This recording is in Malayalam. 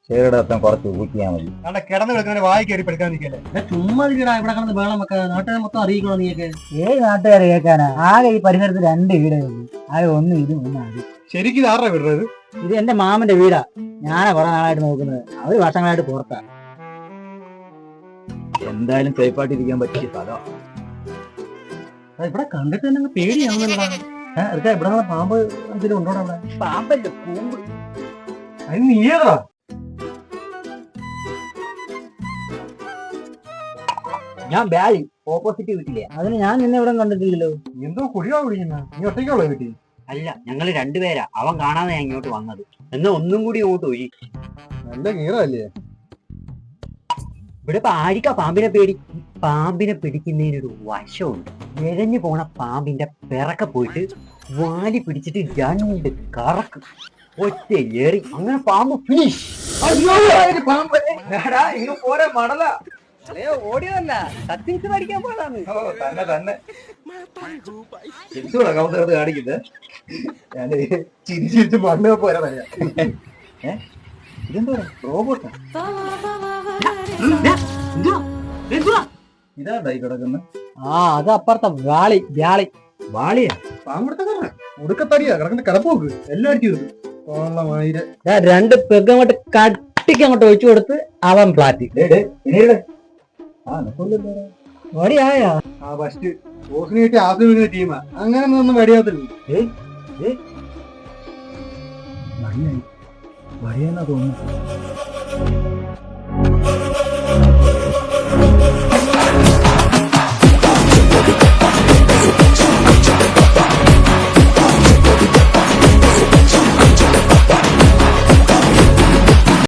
ചേരടത്തം കുറച്ച് ഊറ്റിയാൽ മതി. അവിടെ കിടന്ന് കിടക്കുന്ന വായി കയറി പഠിക്കാൻ നിൽക്കല്ലേ. ചുമ്മാ ഇവിടെ കിടന്ന് വേണം വെക്കാൻ നാട്ടുകാരെ മൊത്തം അറിയിക്കണോ നീയൊക്കെ? ഏത് നാട്ടുകാരെ കേൾക്കാനാ? ആകെ ഈ പരിസരത്ത് 2 വീടേ ഉള്ളൂ. ആകെ ഒന്ന് ഇതും ഒന്ന് അത്. ശരിക്കും ഇത് ആരുടെ വീടാ? ഇത് എന്റെ മാമന്റെ വീടാ. ഞാനാ കുറെ നാളായിട്ട് നോക്കുന്നത്. അവര് വർഷങ്ങളായിട്ട് പുറത്താ. എന്തായാലും സേഫായിട്ടിരിക്കാൻ പറ്റിയ സ്ഥലം. ഇവിടെ കണ്ടിട്ട് തന്നെ പേടിയാവുന്നല്ലോ. ഇവിടെ പാമ്പ് എന്തെങ്കിലും ഉണ്ടോ? പാമ്പല്ലേ കൂമ്പ്. അത് നീയതാ? ഞാൻ ബാലി ഓപ്പോസിറ്റ് വീട്ടിലെ. അതിന് ഞാൻ നിന്നെ ഇവിടെ കണ്ടിട്ടില്ലല്ലോ. എന്തോ കുടിയാ കുടിക്കുന്ന? നീ ഒറ്റയ്ക്കുള്ള വീട്ടിൽ? അല്ല, ഞങ്ങള് 2 പേരാ. അവൻ കാണാതെ ഞാൻ ഇങ്ങോട്ട് വന്നത്. എന്നാ ഒന്നും കൂടി ഇങ്ങോട്ട് പോയി. നല്ല കീറല്ലേ? ഇവിടെ ഇപ്പൊ ആരിക്കാ പാമ്പിനെ പേടി? പാമ്പിനെ പിടിക്കുന്നതിനൊരു വശമുണ്ട്. ഇഴഞ്ഞു പോണ പാമ്പിന്റെ പിറക്കെ പോയിട്ട് വാലി പിടിച്ചിട്ട് 2 കറക്ക് ഒറ്റ ഏറി അങ്ങനെ പാമ്പ് ഫിനിഷ്. ഓടിയതല്ല, കത്തിച്ച് പഠിക്കാൻ പോയതാണ്. തന്നെ എന്തുകൂടെ കൗതകത്ത് കാണിക്കുന്നത്? ഞാൻ ചിരിച്ചിരിച്ച് മണ്ണ് പോരാ പറയാ. ഇതെന്താ റോബോട്ടാ? ഇതാണ്ടായി കിടക്കുന്നത്. അത് അപ്പുറത്തെ വാളി. വാളിയാ? പാമ്പെടുത്ത ഉടുക്കത്തടിയാ കിടക്കുന്ന കിടപ്പോക്ക് എല്ലാം അടിച്ചു തീർന്നു. 2 പെഗ് അങ്ങോട്ട് കട്ടിക്ക് അങ്ങോട്ട് ഒഴിച്ചു കൊടുത്ത് അവൻ ഫ്ലാറ്റ്. വടിയായാ? ഫസ്റ്റ് ഓസിന് കിട്ടി ആദ്യം ടീമാ. അങ്ങനെ ഒന്നും വടിയാത്തില്ല. വടിയായി വടിയെന്നാ തോന്നുന്നു.